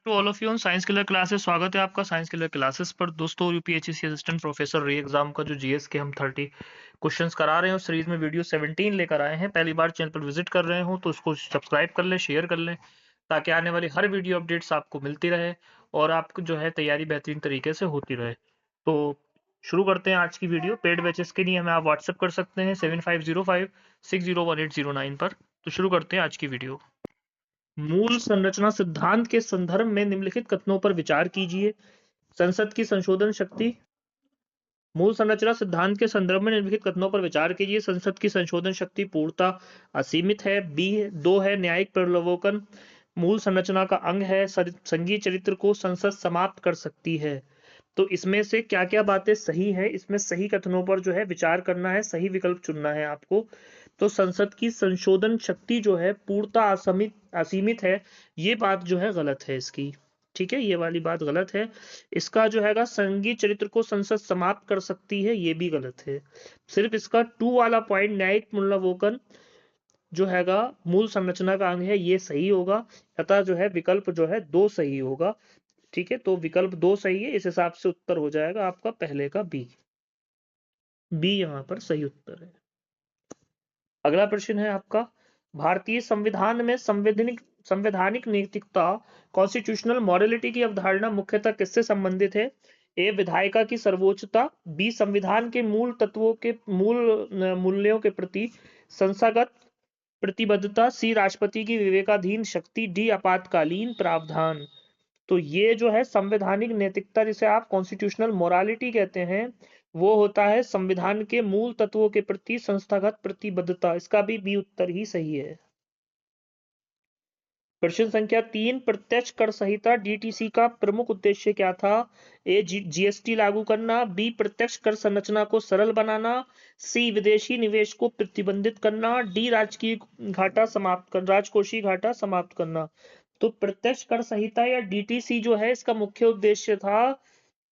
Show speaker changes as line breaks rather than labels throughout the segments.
To all of you on science killer classes. स्वागत है आपका साइंस किलर क्लासेस पर। दोस्तों, UPSC assistant professor re exam का जो जीएस के हम 30 क्वेश्चंस करा रहे हैं उस सीरीज में वीडियो 17 लेकर आए हैं। पहली बार चैनल पर विजिट कर रहे हो तो उसको सब्सक्राइब कर लें, शेयर कर लें, ताकि आने वाली हर वीडियो अपडेट्स आपको मिलती रहे और आपको जो है तैयारी बेहतरीन तरीके से होती रहे। तो शुरू करते हैं आज की वीडियो। पेड बैचेस के लिए हमें आप व्हाट्सएप कर सकते हैं 7505601809 पर। तो शुरू करते हैं आज की वीडियो। मूल संरचना सिद्धांत के संदर्भ में निम्नलिखित कथनों पर विचार कीजिए। संसद की संशोधन शक्ति। मूल संरचना सिद्धांत के संदर्भ में निम्नलिखित कथनों पर विचार कीजिए। संसद की संशोधन शक्ति पूर्णतः असीमित है। बी 2 है न्यायिक प्रलोभन मूल संरचना का अंग है। संघीय चरित्र को संसद समाप्त कर सकती है। तो इसमें से क्या क्या बातें सही है, इसमें सही कथनों पर जो है विचार करना है, सही विकल्प चुनना है आपको। तो संसद की संशोधन शक्ति जो है पूर्णतः असीमित है, ये बात जो है गलत है इसकी। ठीक है, ये वाली बात गलत है। इसका जो हैगा संघीय चरित्र को संसद समाप्त कर सकती है, ये भी गलत है। सिर्फ इसका 2 वाला पॉइंट न्यायिक मूल्यांकन जो हैगा मूल संरचना का अंग है, ये सही होगा। अतः जो है विकल्प जो है 2 सही होगा। ठीक है, तो विकल्प 2 सही है। इस हिसाब से उत्तर हो जाएगा आपका पहले का बी। बी यहाँ पर सही उत्तर है। अगला प्रश्न है आपका, भारतीय संविधान में संवैधानिक नैतिकता कॉन्स्टिट्यूशनल मॉरलिटी की अवधारणा मुख्यतः किससे संबंधित है? ए विधायिका की सर्वोच्चता, बी संविधान के मूल तत्वों के मूल्यों के प्रति संस्थागत प्रतिबद्धता, सी राष्ट्रपति की विवेकाधीन शक्ति, डी आपातकालीन प्रावधान। तो ये जो है संवैधानिक नैतिकता, जिसे आप कॉन्स्टिट्यूशनल मोरालिटी कहते हैं, वो होता है संविधान के मूल तत्वों के प्रति संस्थागत प्रतिबद्धता। इसका भी बी उत्तर ही सही है। प्रश्न संख्या 3, प्रत्यक्ष कर संहिता डीटीसी का प्रमुख उद्देश्य क्या था? ए जीएसटी लागू करना, बी प्रत्यक्ष कर संरचना को सरल बनाना, सी विदेशी निवेश को प्रतिबंधित करना, डी राजकोषीय घाटा समाप्त करना। तो प्रत्यक्ष कर संहिता या डीटीसी जो है, इसका मुख्य उद्देश्य था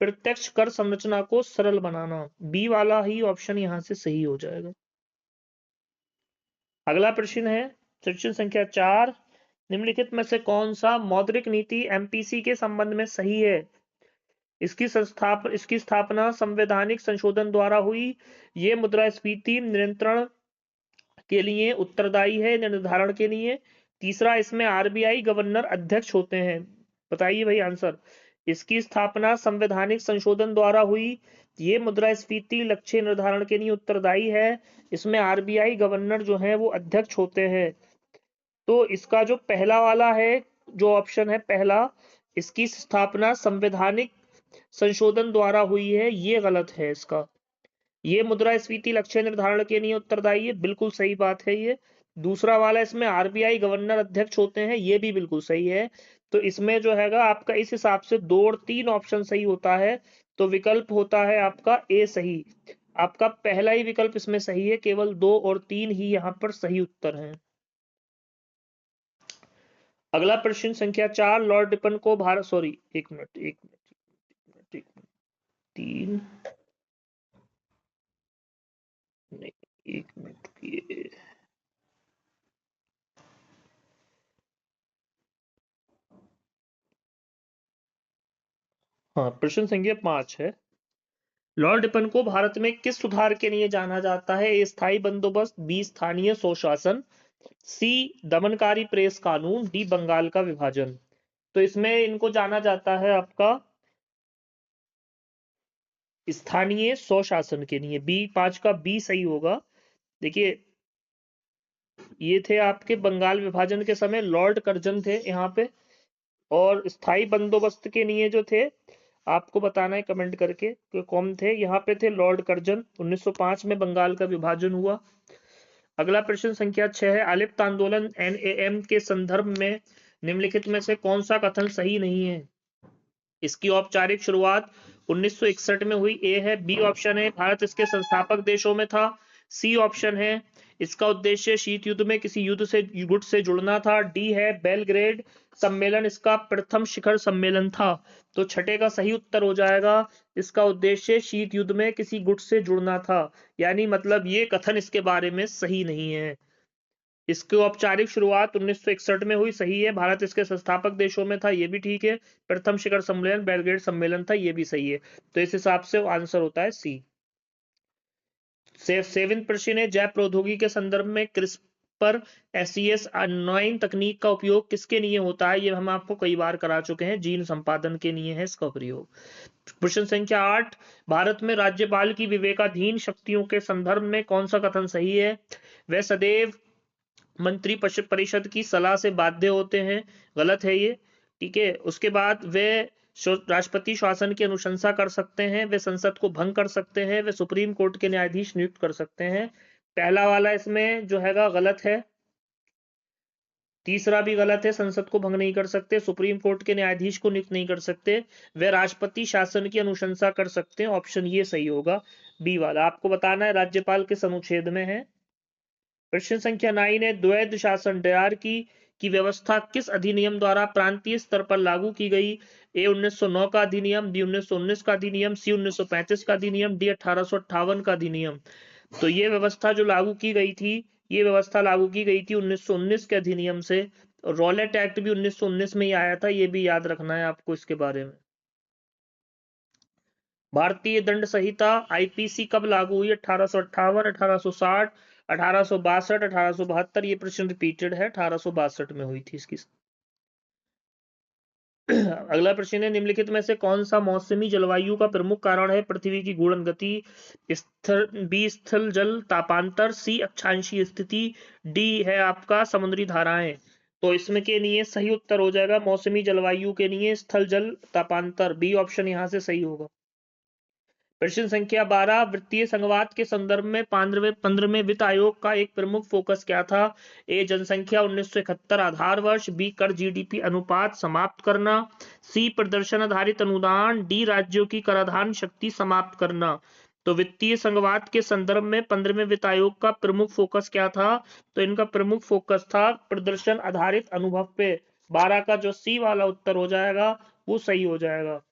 प्रत्यक्ष कर संरचना को सरल बनाना। बी वाला ही ऑप्शन यहां से सही हो जाएगा। अगला प्रश्न है प्रश्न संख्या 4, निम्नलिखित में से कौन सा मौद्रिक नीति एमपीसी के संबंध में सही है? इसकी स्थापना संवैधानिक संशोधन द्वारा हुई। ये मुद्रास्फीति नियंत्रण के लिए उत्तरदायी है, निर्धारण के लिए। तीसरा, इसमें आरबीआई गवर्नर अध्यक्ष होते हैं। बताइए भाई आंसर। इसकी स्थापना संवैधानिक संशोधन द्वारा हुई। ये मुद्रास्फीति लक्ष्य निर्धारण के लिए उत्तरदायी है। इसमें आरबीआई गवर्नर जो है वो अध्यक्ष होते हैं। तो इसका जो पहला वाला है, जो ऑप्शन है पहला, इसकी स्थापना संवैधानिक संशोधन द्वारा हुई है, ये गलत है इसका। ये मुद्रास्फीति लक्ष्य निर्धारण के लिए उत्तरदायी है, बिल्कुल सही बात है ये। दूसरा वाला, इसमें आरबीआई गवर्नर अध्यक्ष होते हैं, ये भी बिल्कुल सही है। तो इसमें जो हैगा आपका इस हिसाब से 2 और 3 ऑप्शन सही होता है। तो विकल्प होता है आपका ए सही। आपका पहला ही विकल्प इसमें सही है, केवल 2 और 3 ही यहाँ पर सही उत्तर है। अगला प्रश्न संख्या 4, लॉर्ड रिपन को भारत, सॉरी एक मिनट 3 नहीं, 1 मिनट ये हाँ, प्रश्न संख्या 5 है, लॉर्ड रिपन को भारत में किस सुधार के लिए जाना जाता है? ए स्थायी बंदोबस्त, बी स्थानीय स्वशासन, सी दमनकारी प्रेस कानून, डी बंगाल का विभाजन। तो इसमें इनको जाना जाता है आपका स्थानीय स्वशासन के लिए। बी 5 का बी सही होगा। देखिए, ये थे आपके बंगाल विभाजन के समय लॉर्ड कर्जन थे यहाँ पे, और स्थायी बंदोबस्त के लिए जो थे, आपको बताना है कमेंट करके कि कौन थे। यहाँ पे थे लॉर्ड कर्जन। 1905 में बंगाल का विभाजन हुआ। अगला प्रश्न संख्या 6 है, अलिप्त आंदोलन एनएएम के संदर्भ में निम्नलिखित में से कौन सा कथन सही नहीं है? इसकी औपचारिक शुरुआत 1961 में हुई, ए है। बी ऑप्शन है, भारत इसके संस्थापक देशों में था। सी ऑप्शन है, इसका उद्देश्य शीत युद्ध में किसी गुट से जुड़ना था। डी है, बेलग्रेड सम्मेलन इसका प्रथम शिखर सम्मेलन था। तो छठे का सही उत्तर हो जाएगा, इसका उद्देश्य शीत युद्ध में किसी गुट से जुड़ना था। यानी मतलब ये कथन इसके बारे में सही नहीं है। इसकी औपचारिक शुरुआत 1961 में हुई, सही है। भारत इसके संस्थापक देशों में था, ये भी ठीक है। प्रथम शिखर सम्मेलन बेलग्रेड सम्मेलन था, ये भी सही है। तो इस हिसाब से आंसर होता है सी। सेवेंथ प्रश्न है, जैव प्रौद्योगिकी के संदर्भ में क्रिस्पर एसीएस 9 तकनीक का उपयोग किसके लिए होता है? ये हम आपको कई बार करा चुके हैं, जीन संपादन के लिए है इसका प्रयोग। प्रश्न संख्या 8, भारत में राज्यपाल की विवेकाधीन शक्तियों के संदर्भ में कौन सा कथन सही है? वह सदैव मंत्री परिषद की सलाह से बाध्य होते हैं, गलत है ये, ठीक है। उसके बाद वे राष्ट्रपति शासन की अनुशंसा कर सकते हैं, वे संसद को भंग कर सकते हैं, वे सुप्रीम कोर्ट के न्यायाधीश नियुक्त कर सकते हैं। पहला वाला इसमें जो हैगा गलत है, तीसरा भी गलत है, संसद को भंग नहीं कर सकते, सुप्रीम कोर्ट के न्यायाधीश को नियुक्त नहीं कर सकते, वे राष्ट्रपति शासन की अनुशंसा कर सकते हैं। ऑप्शन ये सही होगा, बी वाला। आपको बताना है राज्यपाल किस अनुच्छेद में है। प्रश्न संख्या 9 है, द्वैध शासन डयार की व्यवस्था किस अधिनियम द्वारा प्रांतीय स्तर पर लागू की गई? ए 1909 का अधिनियम, बी 1919 का अधिनियम, सी 1935 का अधिनियम, डी 1858 का अधिनियम। तो ये व्यवस्था जो लागू की गई थी, ये व्यवस्था लागू की गई थी 1919 के अधिनियम से। रॉलेट एक्ट भी 1919 में ही आया था, ये भी याद रखना है आपको इसके बारे में। भारतीय दंड संहिता आईपीसी कब लागू हुई? 1858, 1860, 1862, 1872। ये प्रश्न रिपीटेड है, 1862 में हुई थी इसकी। अगला प्रश्न है, निम्नलिखित में से कौन सा मौसमी जलवायु का प्रमुख कारण है? पृथ्वी की घूर्णन गति, बी स्थल जल तापांतर, सी अक्षांशीय स्थिति, डी है आपका समुद्री धाराएं। तो इसमें के लिए सही उत्तर हो जाएगा मौसमी जलवायु के लिए स्थल जल तापांतर, बी ऑप्शन यहां से सही होगा। प्रश्न संख्या 12, वित्तीय संघवाद के संदर्भ में 15वें वित्त आयोग का एक प्रमुख फोकस क्या था? ए जनसंख्या 1971 आधार वर्ष, बी कर जीडीपी अनुपात समाप्त करना, सी प्रदर्शन आधारित अनुदान, डी राज्यों की कराधान शक्ति समाप्त करना। तो वित्तीय संघवाद के संदर्भ में 15वें वित्त आयोग का प्रमुख फोकस क्या था? तो इनका प्रमुख फोकस था प्रदर्शन आधारित अनुभव पे। 12 का जो सी वाला उत्तर हो जाएगा वो सही हो जाएगा।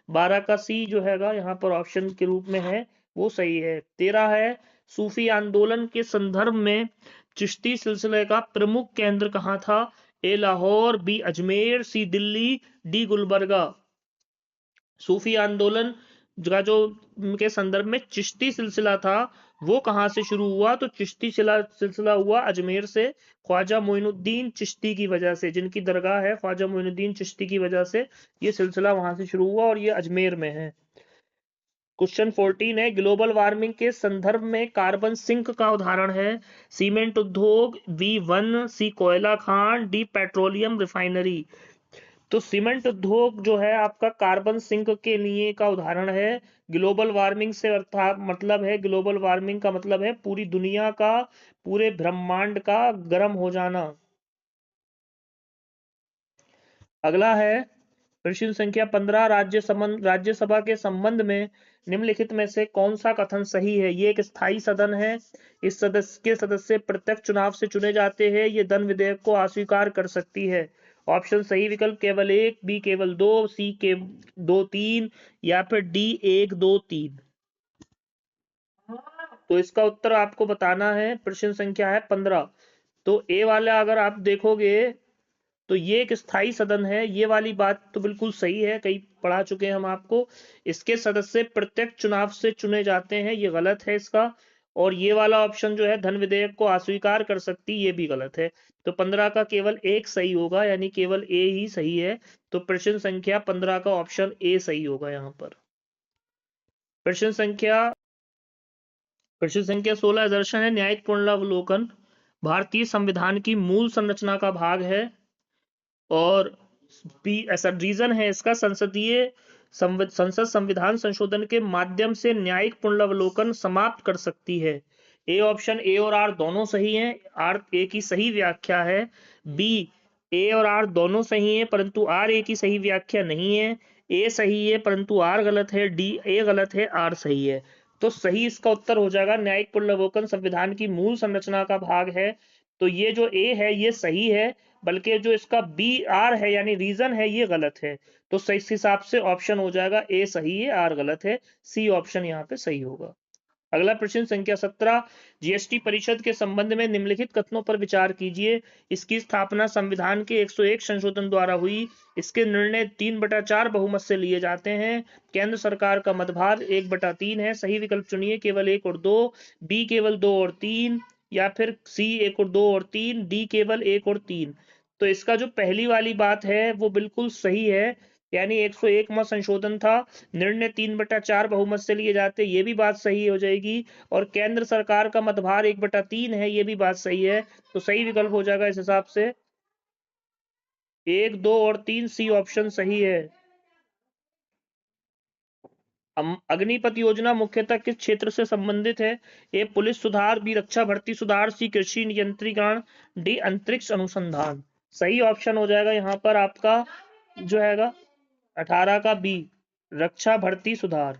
12 का सी जो हैगा यहाँ पर ऑप्शन के रूप में है वो सही है। 13 है, सूफी आंदोलन के संदर्भ में चिश्ती सिलसिले का प्रमुख केंद्र कहाँ था? ए लाहौर, बी अजमेर, सी दिल्ली, डी गुलबर्गा। सूफी आंदोलन का जो के संदर्भ में चिश्ती सिलसिला था वो कहां से शुरू हुआ? तो चिश्ती सिलसिला हुआ अजमेर से, ख्वाजा मोइनुद्दीन चिश्ती की वजह से, जिनकी दरगाह है ख्वाजा मोइनुद्दीन चिश्ती की वजह से ये सिलसिला वहां से शुरू हुआ और ये अजमेर में है। क्वेश्चन 14 है, ग्लोबल वार्मिंग के संदर्भ में कार्बन सिंक का उदाहरण है? सीमेंट उद्योग, बी वन, सी कोयला खान, डी पेट्रोलियम रिफाइनरी। तो सीमेंट उद्योग जो है आपका कार्बन सिंक के लिए का उदाहरण है। ग्लोबल वार्मिंग से अर्थात मतलब है, ग्लोबल वार्मिंग का मतलब है पूरी दुनिया का, पूरे ब्रह्मांड का गर्म हो जाना। अगला है प्रश्न संख्या 15, राज्यसभा के संबंध में निम्नलिखित में से कौन सा कथन सही है? ये एक स्थायी सदन है, इस सदस्य के सदस्य प्रत्यक्ष चुनाव से चुने जाते हैं, ये धन विधेयक को अस्वीकार कर सकती है। ऑप्शन सही विकल्प केवल 1, बी केवल 2, सी के 2 3 या फिर डी 1 2 3। तो इसका उत्तर आपको बताना है। प्रश्न संख्या है 15। तो ए वाला अगर आप देखोगे तो ये एक स्थायी सदन है, ये वाली बात तो बिल्कुल सही है, कई पढ़ा चुके हैं हम आपको। इसके सदस्य प्रत्यक्ष चुनाव से चुने जाते हैं, ये गलत है इसका। और ये वाला ऑप्शन जो है धन विधेयक को अस्वीकार कर सकती, ये भी गलत है। तो 15 का केवल एक सही होगा, यानी केवल ए ही सही है। तो प्रश्न संख्या 15 का ऑप्शन ए सही होगा यहाँ पर। प्रश्न संख्या 16 दर्शन है, न्यायिक पुनरावलोकन भारतीय संविधान की मूल संरचना का भाग है और ऐसा रीजन है इसका, संसद संविधान संशोधन के माध्यम से न्यायिक पुनरावलोकन समाप्त कर सकती है। ए ऑप्शन, ए और आर दोनों सही हैं, आर ए की सही व्याख्या है। बी ए और आर दोनों सही है परंतु आर ए की सही व्याख्या नहीं है। ए सही है परंतु आर गलत है, डी ए गलत है, आर सही है। तो सही इसका उत्तर हो जाएगा न्यायिक पुनरावलोकन संविधान की मूल संरचना का भाग है। तो ये जो ए है ये सही है, बल्कि जो इसका बी आर है यानी रीजन है ये गलत है। तो इस हिसाब से ऑप्शन हो जाएगा ए सही है, आर गलत है, सी ऑप्शन यहाँ पे सही होगा। अगला प्रश्न संख्या 17, जीएसटी परिषद के संबंध में निम्नलिखित कथनों पर विचार कीजिए। इसकी स्थापना संविधान के 101 संशोधन द्वारा हुई। इसके निर्णय 3/4 बहुमत से लिए जाते हैं। केंद्र सरकार का मतभार 1/3 है। सही विकल्प चुनिए, केवल 1 और 2, बी केवल 2 और 3, या फिर सी 1 और 2 और 3, डी केवल 1 और 3। तो इसका जो पहली वाली बात है वो बिल्कुल सही है, यानी 101वां संशोधन था, निर्णय 3/4 बहुमत से लिए जाते, ये भी बात सही हो जाएगी। और केंद्र सरकार का मतभार 1/3 है, ये भी बात सही है। तो सही विकल्प हो जाएगा इस हिसाब से 1, 2 और 3, सी ऑप्शन सही है। अग्निपथ योजना मुख्यतः किस क्षेत्र से संबंधित है? ए पुलिस सुधार, बी रक्षा भर्ती सुधार, सी कृषि नियंत्रीकरण, डी अंतरिक्ष अनुसंधान। सही ऑप्शन हो जाएगा यहाँ पर आपका जो हैगा 18 का बी, रक्षा भर्ती सुधार।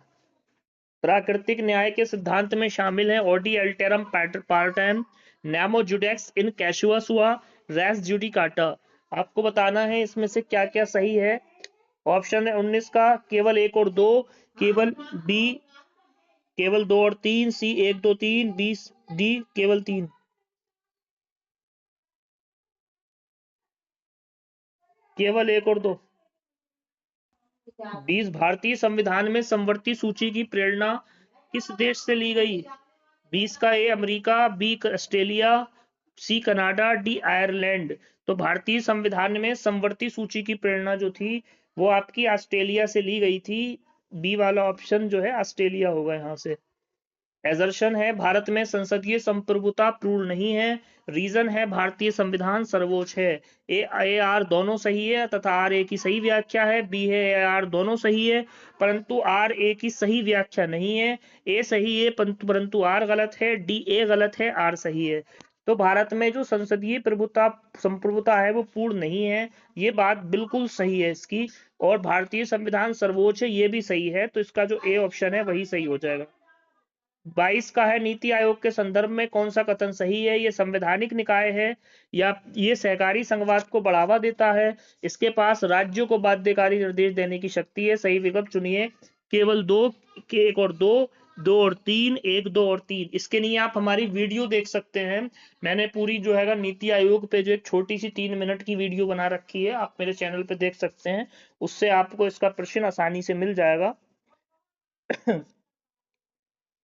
प्राकृतिक न्याय के सिद्धांत में शामिल है ऑडी अल्टेरम पार्टम, नैमो जुडेक्स इन कैशुआ, रेस जुडिकाटा। आपको बताना है इसमें से क्या क्या सही है। ऑप्शन है 19 का केवल 1 और 2, केवल बी केवल 2 और 3, सी 1 2 3, डी केवल 3। केवल 1 और 2। 20 भारतीय संविधान में समवर्ती सूची की प्रेरणा किस देश से ली गई? 20 का A America, B Australia, C Canada, D Ireland. तो भारतीय संविधान में समवर्ती सूची की प्रेरणा जो थी वो आपकी ऑस्ट्रेलिया से ली गई थी। बी वाला ऑप्शन जो है ऑस्ट्रेलिया होगा यहाँ से। एजर्शन है भारत में संसदीय संप्रभुता पूर्ण नहीं है। रीजन है भारतीय संविधान सर्वोच्च है। ए आर दोनों सही है तथा आर ए की सही व्याख्या है। बी है ए आर दोनों सही है परंतु आर ए की सही व्याख्या नहीं है। ए सही है परंतु आर गलत है। डी ए गलत है, आर सही है। तो भारत में जो संसदीय संप्रभुता है वो पूर्ण नहीं है, ये बात बिल्कुल सही है इसकी। और भारतीय संविधान सर्वोच्च है, ये भी सही है। तो इसका जो ए ऑप्शन है वही सही हो जाएगा। 22 का है नीति आयोग के संदर्भ में कौन सा कथन सही है? ये संवैधानिक निकाय है या ये सहकारी संघवाद को बढ़ावा देता है? इसके पास राज्यों को बाध्यकारी निर्देश देने की शक्ति है। सही विकल्प चुनिए, केवल 2 के 1 और 2, 2 और 3, 1 2 और 3। इसके लिए आप हमारी वीडियो देख सकते हैं। मैंने पूरी जो है नीति आयोग पे जो एक छोटी सी 3 मिनट की वीडियो बना रखी है, आप मेरे चैनल पे देख सकते हैं। उससे आपको इसका प्रश्न आसानी से मिल जाएगा।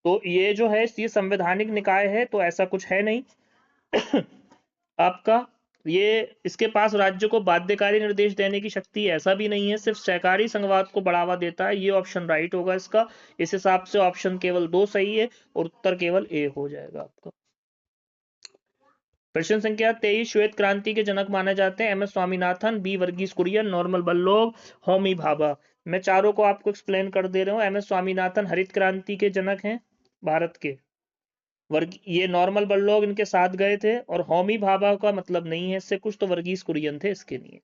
तो ये जो है ये संवैधानिक निकाय है, तो ऐसा कुछ है नहीं आपका। ये इसके पास राज्य को बाध्यकारी निर्देश देने की शक्ति ऐसा भी नहीं है, सिर्फ सहकारी संघवाद को बढ़ावा देता है। ये ऑप्शन राइट होगा इसका। इस हिसाब से ऑप्शन केवल 2 सही है और उत्तर केवल ए हो जाएगा आपका। प्रश्न संख्या 23, श्वेत क्रांति के जनक माने जाते हैं? M S Swaminathan, B Verghese Kurien, Norman Borlaug, Homi Bhabha. मैं चारों को आपको एक्सप्लेन कर दे रहा हूँ। एम एस स्वामीनाथन हरित क्रांति के जनक हैं भारत के। ये नॉर्मल बल्लोग इनके साथ गए थे। और होमी भाभा का मतलब नहीं है इससे कुछ, तो वर्गीस कुरियन थे इसके लिए।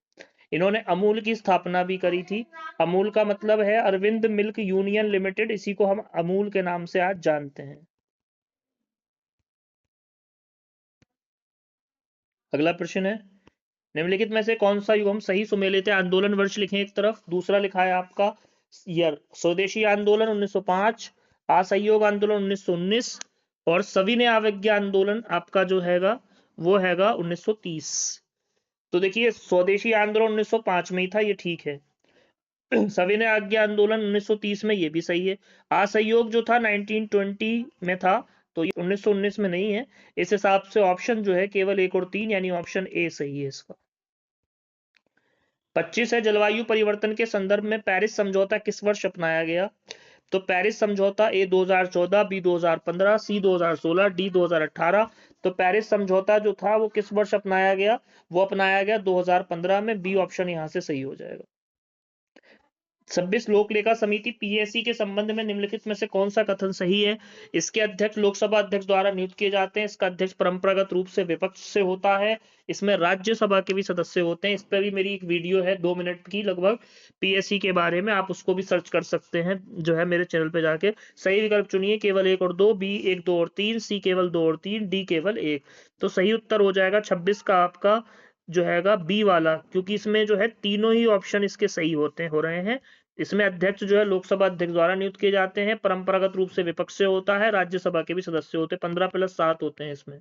इन्होंने अमूल की स्थापना भी करी थी। अमूल का मतलब है अरविंद मिल्क यूनियन लिमिटेड, इसी को हम अमूल के नाम से आज जानते हैं। अगला प्रश्न है, निम्नलिखित में से कौन सा युग्म सही सुमेलित है? आंदोलन वर्ष लिखें एक तरफ, दूसरा लिखा है आपका ईयर। स्वदेशी आंदोलन 1905, असहयोग आंदोलन 1919 और सविनय अवज्ञा आंदोलन आपका जो हैगा वो हैगा 1930। तो देखिए स्वदेशी आंदोलन 1905 में ही था, ये ठीक है। सविनय अवज्ञा आंदोलन 1930 में, ये भी सही है। असहयोग जो था 1920 में था, तो ये 1919 में नहीं है। इस हिसाब से ऑप्शन जो है केवल 1 और 3 यानी ऑप्शन ए सही है इसका। 25 है, जलवायु परिवर्तन के संदर्भ में पेरिस समझौता किस वर्ष अपनाया गया? तो पेरिस समझौता ए 2014, बी 2015, सी 2016, डी 2018। तो पेरिस समझौता जो था वो किस वर्ष अपनाया गया? वो अपनाया गया 2015 में। बी ऑप्शन यहां से सही हो जाएगा। 26 लोक लेखा समिति पीएससी के संबंध में निम्नलिखित में से कौन सा कथन सही है? इसके अध्यक्ष लोकसभा अध्यक्ष द्वारा नियुक्त किए जाते हैं। इसका अध्यक्ष परंपरागत रूप से विपक्ष से होता है। इसमें राज्यसभा के भी सदस्य होते हैं। इस पर भी मेरी एक वीडियो है 2 मिनट की लगभग पीएससी के बारे में, आप उसको भी सर्च कर सकते हैं जो है मेरे चैनल पे जाके। सही विकल्प चुनिए, केवल 1 और 2, बी 1 2 और 3, सी केवल 2 और 3, डी केवल 1। तो सही उत्तर हो जाएगा 26 का आपका जो हैगा बी वाला, क्योंकि इसमें जो है तीनों ही ऑप्शन इसके सही हो रहे हैं। इसमें अध्यक्ष जो है लोकसभा अध्यक्ष द्वारा नियुक्त किए जाते हैं, परंपरागत रूप से विपक्ष से होता है, राज्यसभा के भी सदस्य होते हैं, 15+7 होते हैं इसमें।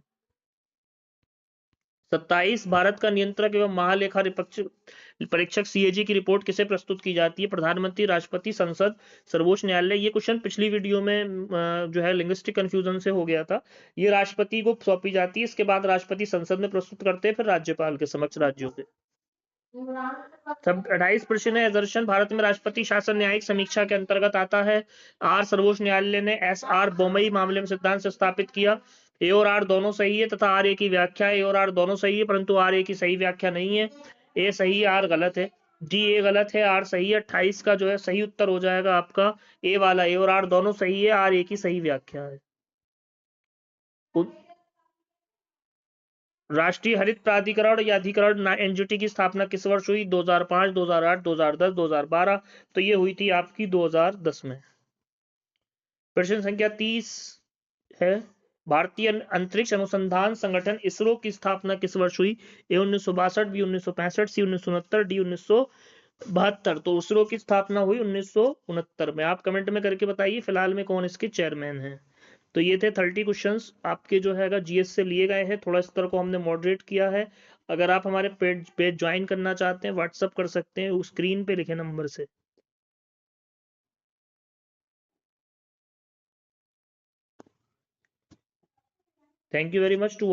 27 भारत का नियंत्रक एवं महालेखा परीक्षक सीएजी की रिपोर्ट किसे प्रस्तुत की जाती है? प्रधानमंत्री, राष्ट्रपति, संसद, सर्वोच्च न्यायालय। ये क्वेश्चन पिछली वीडियो में जो है लिंग्विस्टिक कंफ्यूजन से हो गया था। ये राष्ट्रपति को सौंपी जाती है, इसके बाद राष्ट्रपति संसद में प्रस्तुत करते हैं, फिर राज्यपाल के समक्ष राज्यों के। सब 28 प्रश्न है। दर्शन भारत में राष्ट्रपति शासन न्यायिक समीक्षा के अंतर्गत आता है। आर सर्वोच्च न्यायालय ने SR बोमई मामले में सिद्धांत से स्थापित किया। ए और आर दोनों सही है तथा आर ए की व्याख्या ए और आर दोनों सही है, परंतु आर ए की सही व्याख्या नहीं है। ए सही है, आर गलत है। डी ए गलत है, आर सही है। 28 का जो है सही उत्तर हो जाएगा आपका ए वाला। ए और आर दोनों सही है, आर ए की सही व्याख्या है। राष्ट्रीय हरित प्राधिकरण या अधिकरण एनजीटी की स्थापना किस वर्ष हुई? 2005, 2008, 2010, 2012। तो ये हुई थी आपकी 2010 में। प्रश्न संख्या 30 है, भारतीय अंतरिक्ष अनुसंधान संगठन इसरो की स्थापना किस वर्ष हुई? ए 1962, बी 1965, सी 1969, डी 1972। तो इसरो की स्थापना हुई 1969 में। आप कमेंट में करके बताइए फिलहाल में कौन इसके चेयरमैन है। तो ये थे 30 क्वेश्चंस आपके जो है जीएस से लिए गए हैं। थोड़ा स्तर को हमने मॉडरेट किया है। अगर आप हमारे पेज ज्वाइन करना चाहते हैं, व्हाट्सअप कर सकते हैं, उस स्क्रीन पे लिखे नंबर से। Thank you very much to